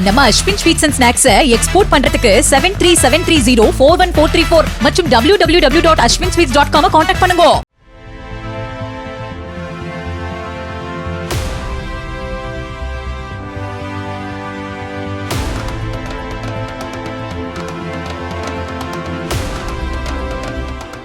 நம்ம Ashwin sweets and snacks export பண்றதுக்கு 7373041434 மற்றும் www.ashwinsweets.com கான்டாக்ட் பண்ணுங்க.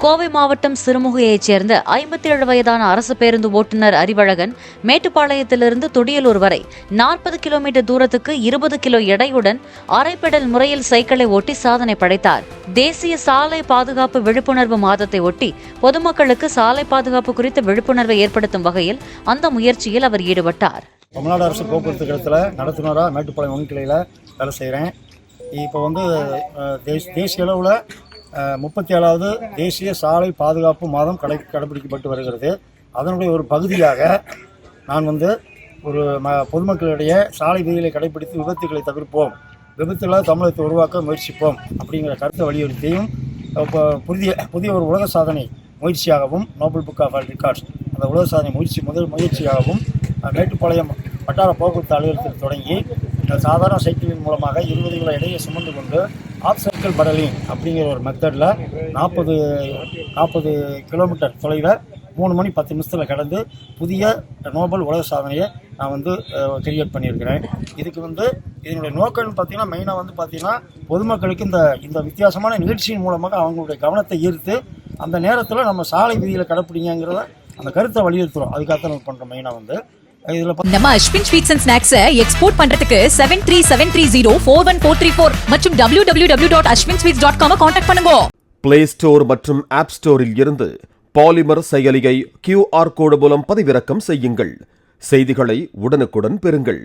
கோவை மாவட்டம் சிறுமுகையைச் சேர்ந்த 57 வயதான அரசு பேருந்து ஓட்டுநர் அறிவழகன் மேட்டுப்பாளையத்திலிருந்து துடியலூர் வரை 40 கிலோமீட்டர் தூரத்துக்கு 20 கிலோ எடையுடன் அரைப்பெடல் முறையில் சைக்கிளை ஓட்டி சாதனை படைத்தார். தேசிய சாலை பாதுகாப்பு விழிப்புணர்வு மாதத்தை ஒட்டி பொதுமக்களுக்கு சாலை பாதுகாப்பு குறித்த விழிப்புணர்வை ஏற்படுத்தும் வகையில் அந்த முயற்சியில் அவர் ஈடுபட்டார். தமிழ்நாடு அரசு போக்குவரத்து கழகத்தில் நடத்துனராக மேட்டுப்பாளையம் ஒன்கிளையில் வேலை செய்கிறேன். இப்போ தேசிய அளவில் 37வது தேசிய சாலை பாதுகாப்பு மாதம் கடைபிடிக்கப்பட்டு வருகிறது. அதனுடைய ஒரு பகுதியாக நான் ஒரு பொதுமக்களிடையே சாலை விதிகளை கடைபிடித்து விபத்துகளை தவிர்ப்போம், விபத்துகளாக தமிழகத்தை உருவாக்க முயற்சிப்போம் அப்படிங்கிற கருத்தை வலியுறுத்தியும் புதிய ஒரு உலக சாதனை முயற்சியாகவும் Nobel book of world records அந்த உலக சாதனை முயற்சியாகவும் மேட்டுப்பாளையம் வட்டார போக்குவரத்து அலுவலகத்தில் தொடங்கி சாதாரண சைக்கிளின் மூலமாக 20 கிலோ எடையை சுமந்து கொண்டு ஆஃப் சைக்கிள் படலிங் அப்படிங்கிற ஒரு மெத்தடில் 40 கிலோமீட்டர் தொலைவில் 3 மணி 10 நிமிஷத்தில் கடந்து புதிய நோபல் உலக சாதனையை நான் கிரியேட் பண்ணியிருக்கிறேன். இதுக்கு இதனுடைய நோக்கம்னு பார்த்தீங்கன்னா மெயினாக பார்த்தீங்கன்னா பொதுமக்களுக்கு இந்த வித்தியாசமான நிகழ்ச்சியின் மூலமாக அவங்களுடைய கவனத்தை ஈர்த்து அந்த நேரத்தில் நம்ம சாலை விதிகளை கடைப்பிடிங்கிறத அந்த கருத்தை வலியுறுத்துகிறோம். அதுக்காக நம்ம பண்ணுறோம். மெயினாக நம்ம Ashwin sweets and snacks export பண்றதுக்கு 7373041434 மற்றும் www.ashwinsweets.com கான்டாக்ட் பண்ணுங்க. பிளே ஸ்டோர் மற்றும் ஆப் ஸ்டோரில் இருந்து பாலிமர் செயலியை QR கோடு மூலம் பதிவிறக்கம் செய்யுங்கள். செய்திகளை உடனுக்குடன் பெறுங்கள்.